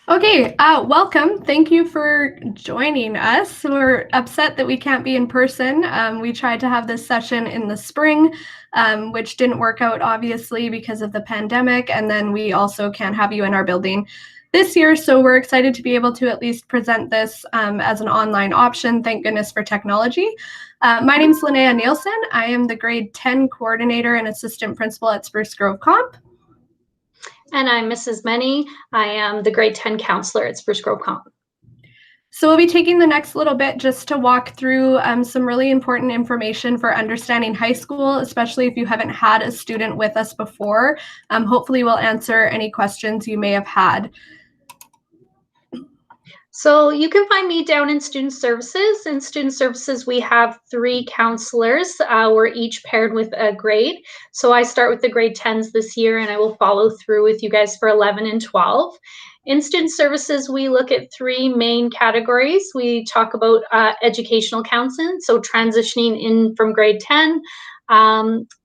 Okay, welcome. Thank you for joining us. We're upset that we can't be in person. We tried to have this session in the spring, which didn't work out, obviously, because of the pandemic. And then we also can't have you in our building this year. So we're excited to be able to at least present this as an online option. Thank goodness for technology. My name is Linnea Nielsen. I am the grade 10 coordinator and assistant principal at Spruce Grove Comp. And I'm Mrs. Menny. I am the grade 10 counselor at Spruce Grove Comp. So we'll be taking the next little bit just to walk through some really important information for understanding high school, especially if you haven't had a student with us before. Hopefully we'll answer any questions you may have had. So you can find me down in Student Services. In Student Services, we have 3 counselors. We're each paired with a grade. So I start with the grade 10s this year, and I will follow through with you guys for 11 and 12. In Student Services, we look at 3 main categories. We talk about educational counseling, so transitioning in from grade 10,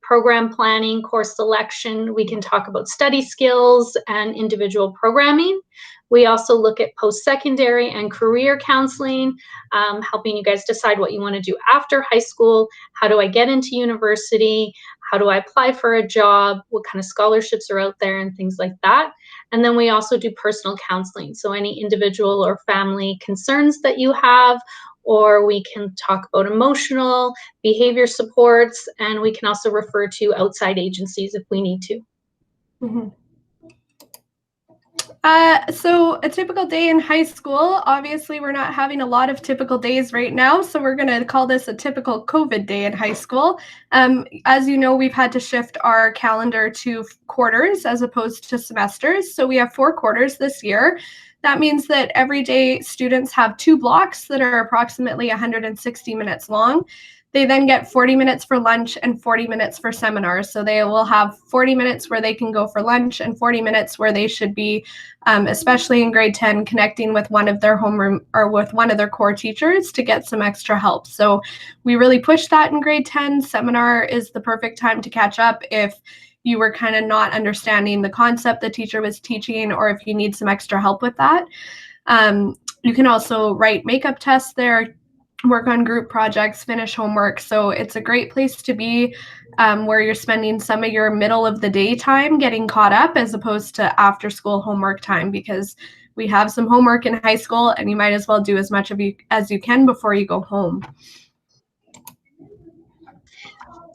program planning, course selection. We can talk about study skills and individual programming. We also look at post-secondary and career counseling, helping you guys decide what you want to do after high school. How do I get into university? How do I apply for a job? What kind of scholarships are out there and things like that. And then we also do personal counseling. So any individual or family concerns that you have, or we can talk about emotional behavior supports, and we can also refer to outside agencies if we need to. Mm-hmm. So a typical day in high school, obviously we're not having a lot of typical days right now, so we're going to call this a typical COVID day in high school. As you know, we've had to shift our calendar to quarters as opposed to semesters, so we have 4 quarters this year. That means that every day students have 2 blocks that are approximately 160 minutes long. They then get 40 minutes for lunch and 40 minutes for seminars. So they will have 40 minutes where they can go for lunch and 40 minutes where they should be, especially in grade 10, connecting with one of their homeroom or with one of their core teachers to get some extra help. So we really push that in grade 10. Seminar is the perfect time to catch up if you were kind of not understanding the concept the teacher was teaching, or if you need some extra help with that. You can also write makeup tests there, work on group projects, finish homework. So it's a great place to be where you're spending some of your middle of the day time getting caught up as opposed to after school homework time, because we have some homework in high school and you might as well do as much of you as you can before you go home.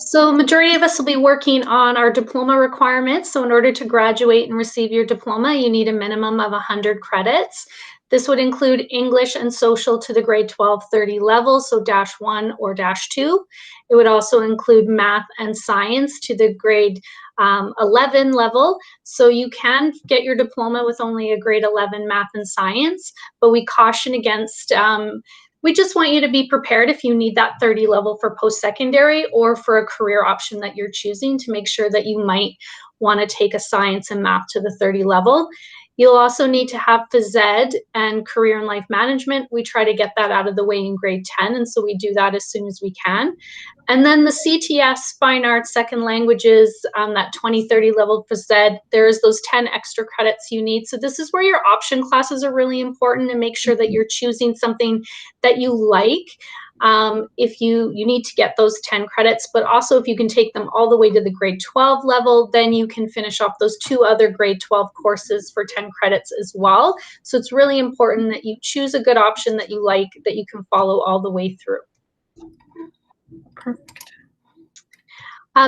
So majority of us will be working on our diploma requirements. So in order to graduate and receive your diploma, you need a minimum of 100 credits. This would include English and social to the grade 12-30 level, so -1 or -2. It would also include math and science to the grade 11 level. So you can get your diploma with only a grade 11 math and science, but we caution against we just want you to be prepared if you need that 30 level for post-secondary or for a career option that you're choosing, to make sure that you might want to take a science and math to the 30 level. You'll also need to have phys ed and career and life management. We try to get that out of the way in grade 10, and so we do that as soon as we can. And then the CTS, Fine Arts, Second Languages, that 20-30 level phys ed, there's those 10 extra credits you need. So this is where your option classes are really important, and make sure that you're choosing something that you like. If you need to get those 10 credits, but also if you can take them all the way to the grade 12 level, then you can finish off those 2 other grade 12 courses for 10 credits as well. So it's really important that you choose a good option that you like, that you can follow all the way through. Perfect.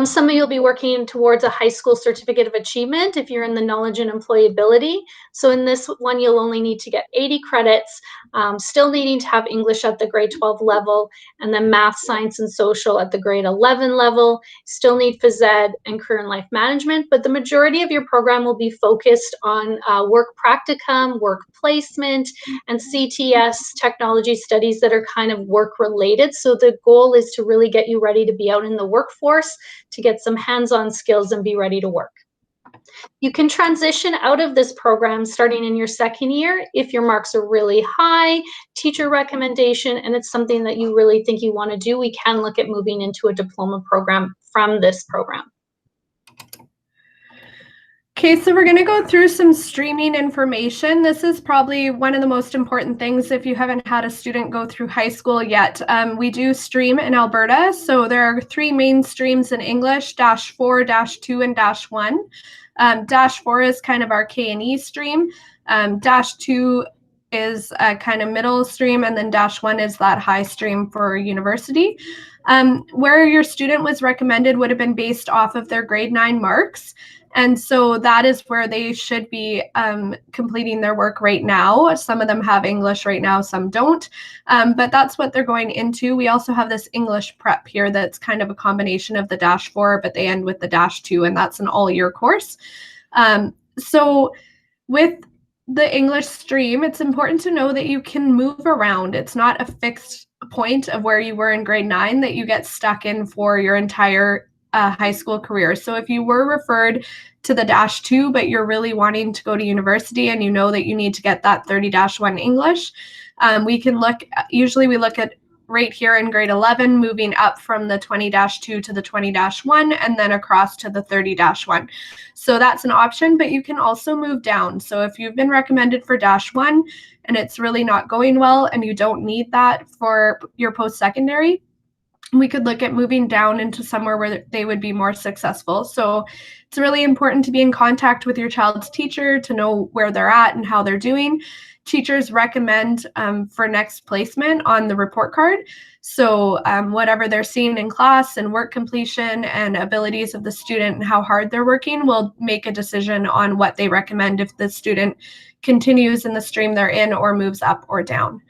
Some of you will be working towards a high school certificate of achievement if you're in the knowledge and employability. So in this one, you'll only need to get 80 credits, still needing to have English at the grade 12 level, and then math, science, and social at the grade 11 level. Still need phys ed and career and life management, but the majority of your program will be focused on work practicum, work placement, and CTS, technology studies that are kind of work related. So the goal is to really get you ready to be out in the workforce, to get some hands-on skills and be ready to work. You can transition out of this program starting in your second year if your marks are really high, teacher recommendation, and it's something that you really think you want to do. We can look at moving into a diploma program from this program. Okay, so we're going to go through some streaming information. This is probably one of the most important things if you haven't had a student go through high school yet. We do stream in Alberta, so there are 3 main streams in English, -4, -2, and -1. -4 is kind of our K&E stream. -2 is a kind of middle stream, and then -1 is that high stream for university. Where your student was recommended would have been based off of their grade 9 marks. And so that is where they should be completing their work right now. Some of them have English right now, some don't. But that's what they're going into. We also have this English prep here that's kind of a combination of the -4, but they end with the -2, and that's an all-year course. So with the English stream, it's important to know that you can move around. It's not a fixed point of where you were in grade 9 that you get stuck in for your entire high school career. So if you were referred to the -2, but you're really wanting to go to university and you know that you need to get that 30-1 English, we can usually we look at right here in grade 11, moving up from the 20-2 to the 20-1 and then across to the 30-1. So that's an option, but you can also move down. So if you've been recommended for -1 and it's really not going well and you don't need that for your post-secondary, we could look at moving down into somewhere where they would be more successful. So it's really important to be in contact with your child's teacher to know where they're at and how they're doing. Teachers recommend for next placement on the report card. So whatever they're seeing in class and work completion and abilities of the student and how hard they're working will make a decision on what they recommend if the student continues in the stream they're in or moves up or down.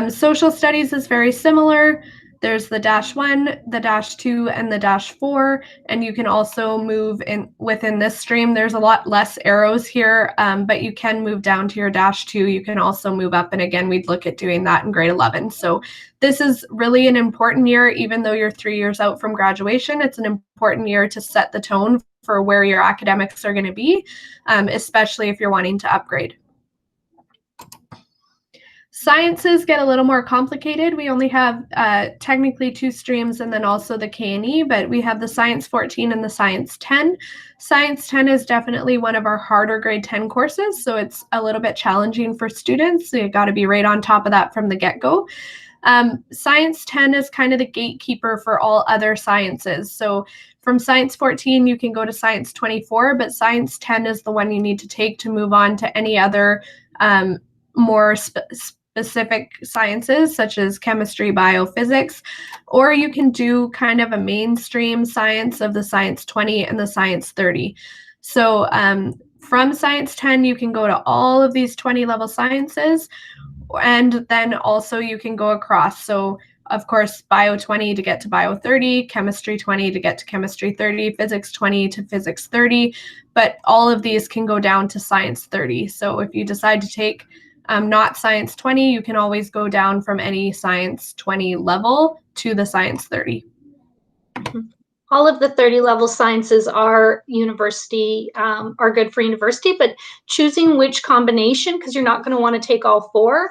Social studies is very similar. There's the -1, the -2, and the -4, and you can also move in within this stream. There's a lot less arrows here, but you can move down to your -2. You can also move up, and again, we'd look at doing that in grade 11. So this is really an important year, even though you're 3 years out from graduation. It's an important year to set the tone for where your academics are going to be, especially if you're wanting to upgrade. Sciences get a little more complicated. We only have technically 2 streams and then also the K&E, but we have the Science 14 and the Science 10. Science 10 is definitely one of our harder grade 10 courses, so it's a little bit challenging for students. So you got to be right on top of that from the get-go. Science 10 is kind of the gatekeeper for all other sciences. So from Science 14, you can go to Science 24, but Science 10 is the one you need to take to move on to any other more specific sciences such as chemistry, biophysics, or you can do kind of a mainstream science of the Science 20 and the Science 30. So from Science 10, you can go to all of these 20 level sciences, and then also you can go across. So of course, Bio 20 to get to Bio 30, Chemistry 20 to get to Chemistry 30, Physics 20 to Physics 30, but all of these can go down to Science 30. So if you decide to take not Science 20, you can always go down from any Science 20 level to the Science 30. All of the 30 level sciences are are good for university, but choosing which combination, because you're not going to want to take all 4,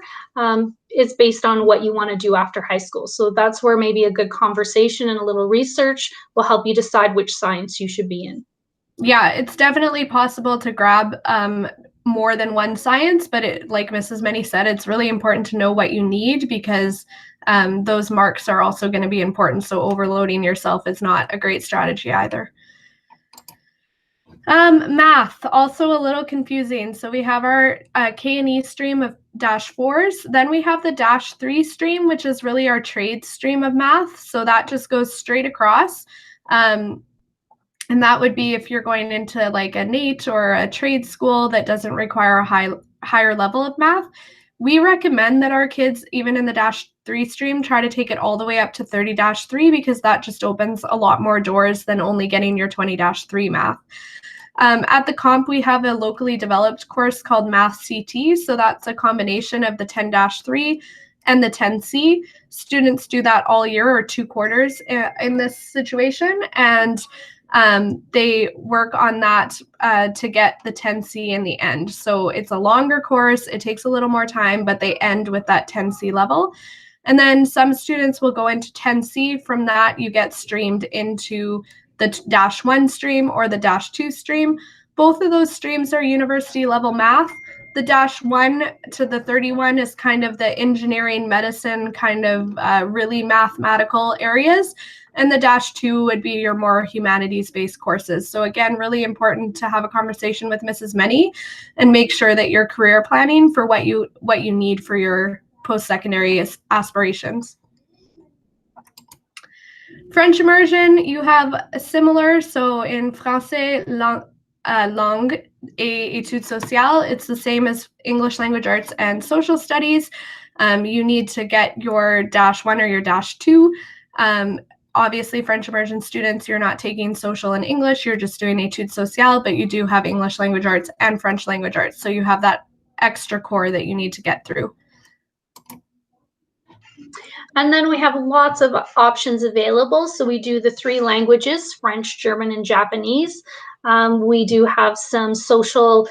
is based on what you want to do after high school. So that's where maybe a good conversation and a little research will help you decide which science you should be in. Yeah, it's definitely possible to grab more than one science, but like Mrs. Many said, it's really important to know what you need because those marks are also going to be important. So overloading yourself is not a great strategy either. Math, also a little confusing. So we have our K&E stream of -4s. Then we have the -3 stream, which is really our trade stream of math. So that just goes straight across. And that would be if you're going into like a NATE or a trade school that doesn't require a higher level of math. We recommend that our kids, even in the -3 stream, try to take it all the way up to 30-3 because that just opens a lot more doors than only getting your 20-3 math. At the comp, we have a locally developed course called Math CT. So that's a combination of the 10-3 and the 10C. Students do that all year or 2 quarters in this situation. And they work on that to get the 10C in the end. So it's a longer course. It takes a little more time, but they end with that 10C level. And then some students will go into 10C. From that, you get streamed into the -1 stream or the -2 stream. Both of those streams are university level math. The -1 to the 31 is kind of the engineering, medicine, kind of really mathematical areas. And the -2 would be your more humanities-based courses. So again, really important to have a conversation with Mrs. Many and make sure that you're career planning for what you need for your post-secondary aspirations. French immersion, you have a similar, so in français, langue et études sociales, it's the same as English language arts and social studies. You need to get your -1 or your -2. Obviously, French immersion students, you're not taking social and English, you're just doing études sociales, but you do have English language arts and French language arts. So you have that extra core that you need to get through. And then we have lots of options available. So we do the 3 languages, French, German, and Japanese. We do have some social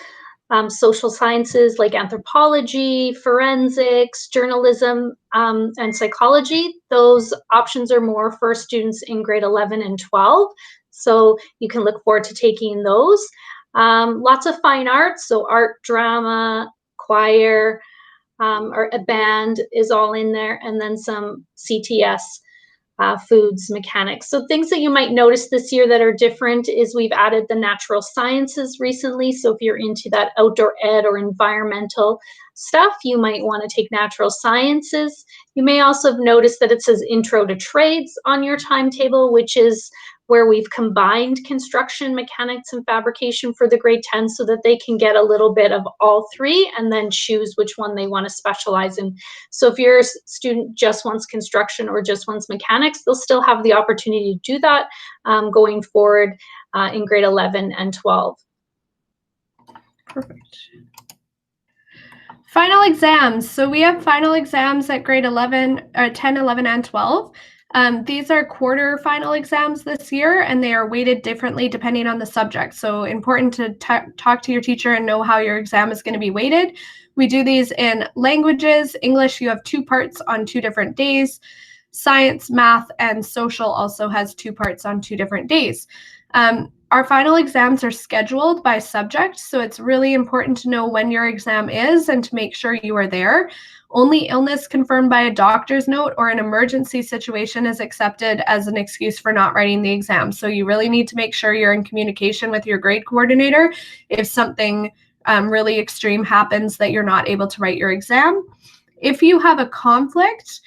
sciences like anthropology, forensics, journalism, and psychology. Those options are more for students in grade 11 and 12. So you can look forward to taking those. Lots of fine arts, so art, drama, choir, or a band is all in there, and then some CTS, foods, mechanics. So things that you might notice this year that are different is we've added the natural sciences recently. So if you're into that outdoor ed or environmental stuff, you might want to take natural sciences. You may also have noticed that it says intro to trades on your timetable, which is where we've combined construction, mechanics, and fabrication for the grade 10 so that they can get a little bit of all 3 and then choose which one they want to specialize in. So if your student just wants construction or just wants mechanics, they'll still have the opportunity to do that going forward in grade 11 and 12. Perfect. Final exams. So we have final exams at grade 11, 10, 11, and 12. These are quarter final exams this year, and they are weighted differently depending on the subject. So important to talk to your teacher and know how your exam is going to be weighted. We do these in languages. English, you have 2 parts on 2 different days. Science, math, and social also has 2 parts on 2 different days. Our final exams are scheduled by subject, so it's really important to know when your exam is and to make sure you are there. Only illness confirmed by a doctor's note or an emergency situation is accepted as an excuse for not writing the exam. So you really need to make sure you're in communication with your grade coordinator if something really extreme happens that you're not able to write your exam. If you have a conflict,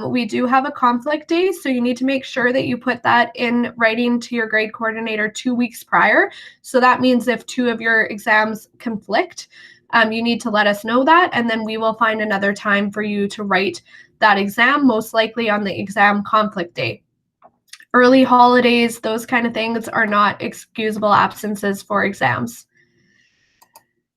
we do have a conflict day, so you need to make sure that you put that in writing to your grade coordinator 2 weeks prior. So that means if 2 of your exams conflict, you need to let us know that, and then we will find another time for you to write that exam, most likely on the exam conflict day. Early holidays, those kind of things are not excusable absences for exams.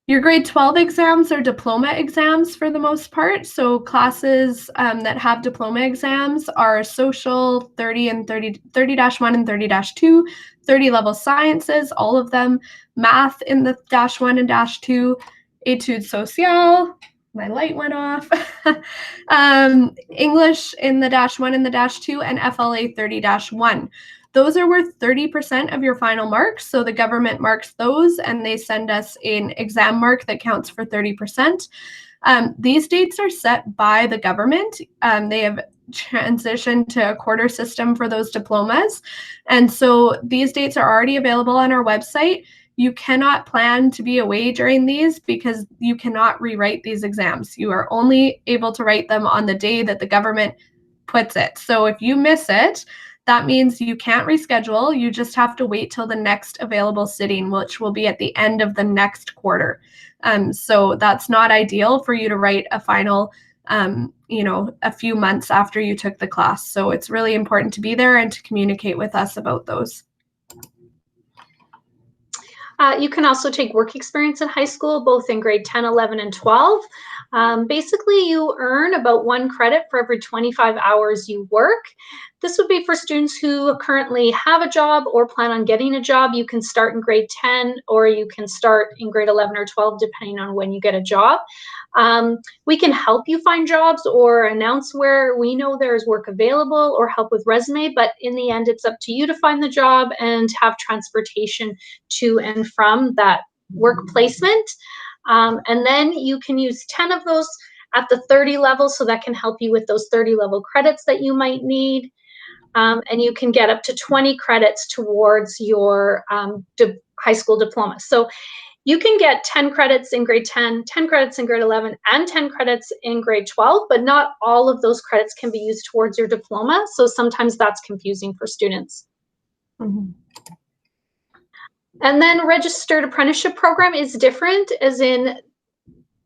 Your grade 12 exams are diploma exams for the most part. So classes that have diploma exams are social, 30 and 30-1 and 30-2, 30 level sciences, all of them, math in the -1 and -2, études sociales, my light went off, English in the -1 and the -2, and FLA 30-1. Those are worth 30% of your final marks. So the government marks those and they send us an exam mark that counts for 30%. These dates are set by the government. They have transitioned to a quarter system for those diplomas. And so these dates are already available on our website. You cannot plan to be away during these because you cannot rewrite these exams. You are only able to write them on the day that the government puts it. So if you miss it, that means you can't reschedule. You just have to wait till the next available sitting, which will be at the end of the next quarter. So that's not ideal for you to write a final, a few months after you took the class. So it's really important to be there and to communicate with us about those. You can also take work experience in high school, both in grade 10, 11, and 12. Basically, you earn about 1 credit for every 25 hours you work. This would be for students who currently have a job or plan on getting a job. You can start in grade 10 or you can start in grade 11 or 12, depending on when you get a job. We can help you find jobs or announce where we know there is work available or help with resume, but in the end, it's up to you to find the job and have transportation to and from that work placement. And then you can use 10 of those at the 30 level, so that can help you with those 30 level credits that you might need. And you can get up to 20 credits towards your high school diploma. So you can get 10 credits in grade 10, 10 credits in grade 11, and 10 credits in grade 12, but not all of those credits can be used towards your diploma. So sometimes that's confusing for students. Mm-hmm. And then registered apprenticeship program is different, as in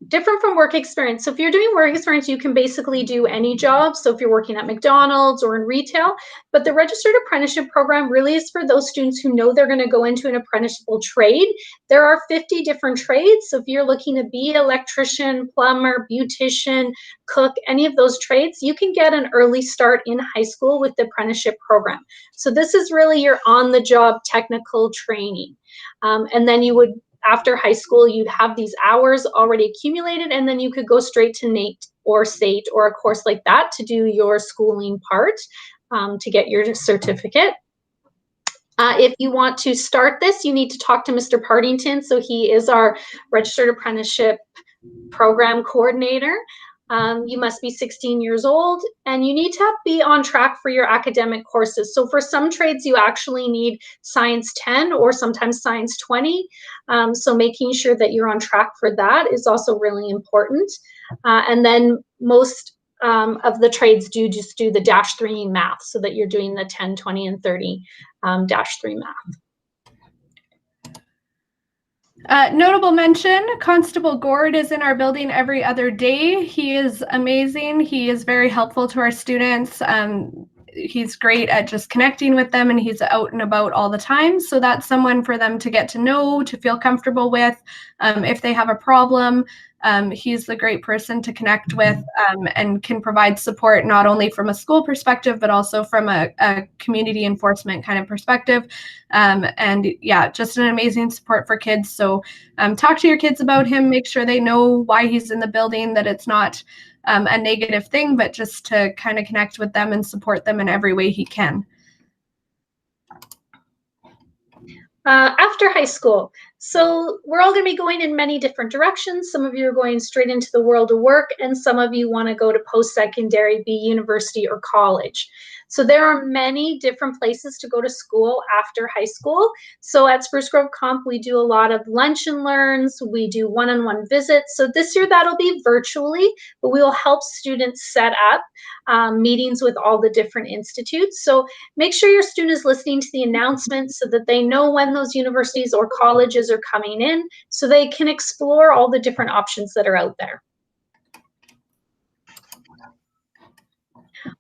different from work experience. So if you're doing work experience, you can basically do any job. So if you're working at McDonald's or in retail, but the registered apprenticeship program really is for those students who know they're going to go into an apprenticeshable trade. There are 50 different trades. So if you're looking to be an electrician, plumber, beautician, cook, any of those trades, you can get an early start in high school with the apprenticeship program. So this is really your on-the-job technical training. And then you would, after high school, you'd have these hours already accumulated, and then you could go straight to NATE or SATE or a course like that to do your schooling part to get your certificate. If you want to start this, you need to talk to Mr. Partington. So he is our registered apprenticeship program coordinator. You must be 16 years old, and you need to be on track for your academic courses. So for some trades, you actually need Science 10 or sometimes Science 20. So making sure that you're on track for that is also really important. And then most of the trades do just do the -3 math, so that you're doing the 10, 20, and 30 -3 math. Notable mention, Constable Gord is in our building every other day. He is amazing. He is very helpful to our students. He's great at just connecting with them, and he's out and about all the time. So that's someone for them to get to know, to feel comfortable with. If they have a problem, he's the great person to connect with, and can provide support not only from a school perspective, but also from a community enforcement kind of perspective. And yeah, just an amazing support for kids. So talk to your kids about him, make sure they know why he's in the building, that it's not a negative thing, but just to kind of connect with them and support them in every way he can. After high school, so we're all going to be going in many different directions. Some of you are going straight into the world of work, and some of you want to go to post-secondary, be university or college. So there are many different places to go to school after high school. So at Spruce Grove Comp, we do a lot of lunch and learns. We do one-on-one visits. So this year that'll be virtually, but we will help students set up meetings with all the different institutes. So make sure your student is listening to the announcements so that they know when those universities or colleges are coming in, so they can explore all the different options that are out there.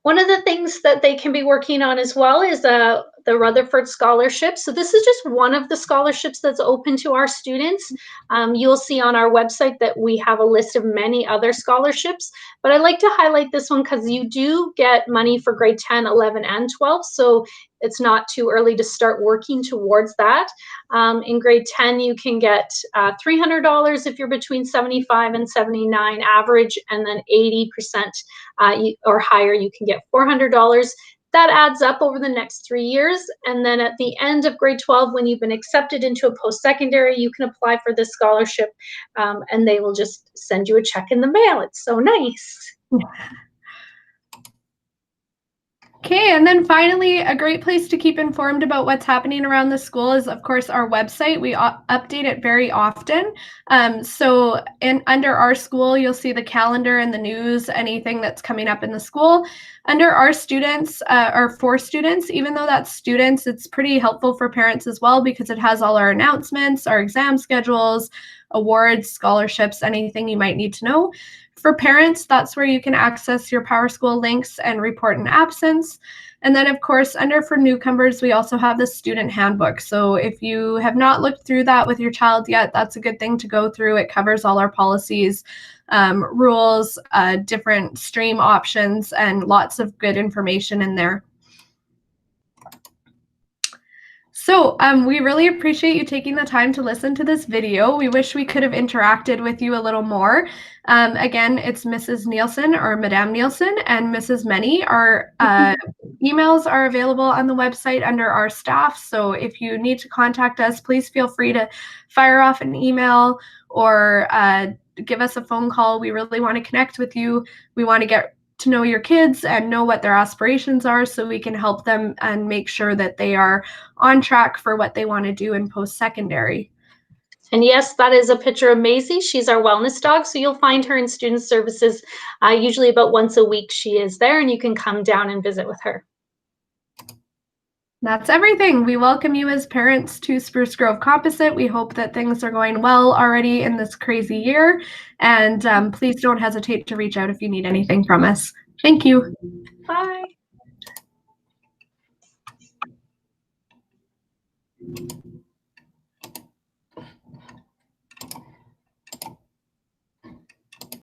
One of the things that they can be working on as well is the Rutherford Scholarship. So this is just one of the scholarships that's open to our students. You'll see on our website that we have a list of many other scholarships, but I'd like to highlight this one because you do get money for grade 10, 11, and 12. So it's not too early to start working towards that. In grade 10, you can get $300 if you're between 75 and 79 average, and then 80% or higher, you can get $400. That adds up over the next 3 years. And then at the end of grade 12, when you've been accepted into a post-secondary, you can apply for this scholarship, and they will just send you a check in the mail. It's so nice. Okay, and then finally, a great place to keep informed about what's happening around the school is, of course, our website. We update it very often. So under our school, you'll see the calendar and the news, anything that's coming up in the school. Under our students, or for students, even though that's students, it's pretty helpful for parents as well, because it has all our announcements, our exam schedules, awards, scholarships, anything you might need to know. For parents, that's where you can access your PowerSchool links and report an absence. And then, of course, under for newcomers, we also have the student handbook. So if you have not looked through that with your child yet, that's a good thing to go through. It covers all our policies, rules, different stream options, and lots of good information in there. So we really appreciate you taking the time to listen to this video. We wish we could have interacted with you a little more. Again, it's Mrs. Nielsen or Madame Nielsen and Mrs. Many. Our emails are available on the website under our staff. So if you need to contact us, please feel free to fire off an email or give us a phone call. We really want to connect with you. We want to get to know your kids and know what their aspirations are so we can help them and make sure that they are on track for what they want to do in post-secondary. And yes, that is a picture of Maisie. She's our wellness dog. So you'll find her in student services usually about once a week. She is there and you can come down and visit with her. That's everything. We welcome you as parents to Spruce Grove Composite. We hope that things are going well already in this crazy year. And please don't hesitate to reach out if you need anything from us. Thank you. Bye.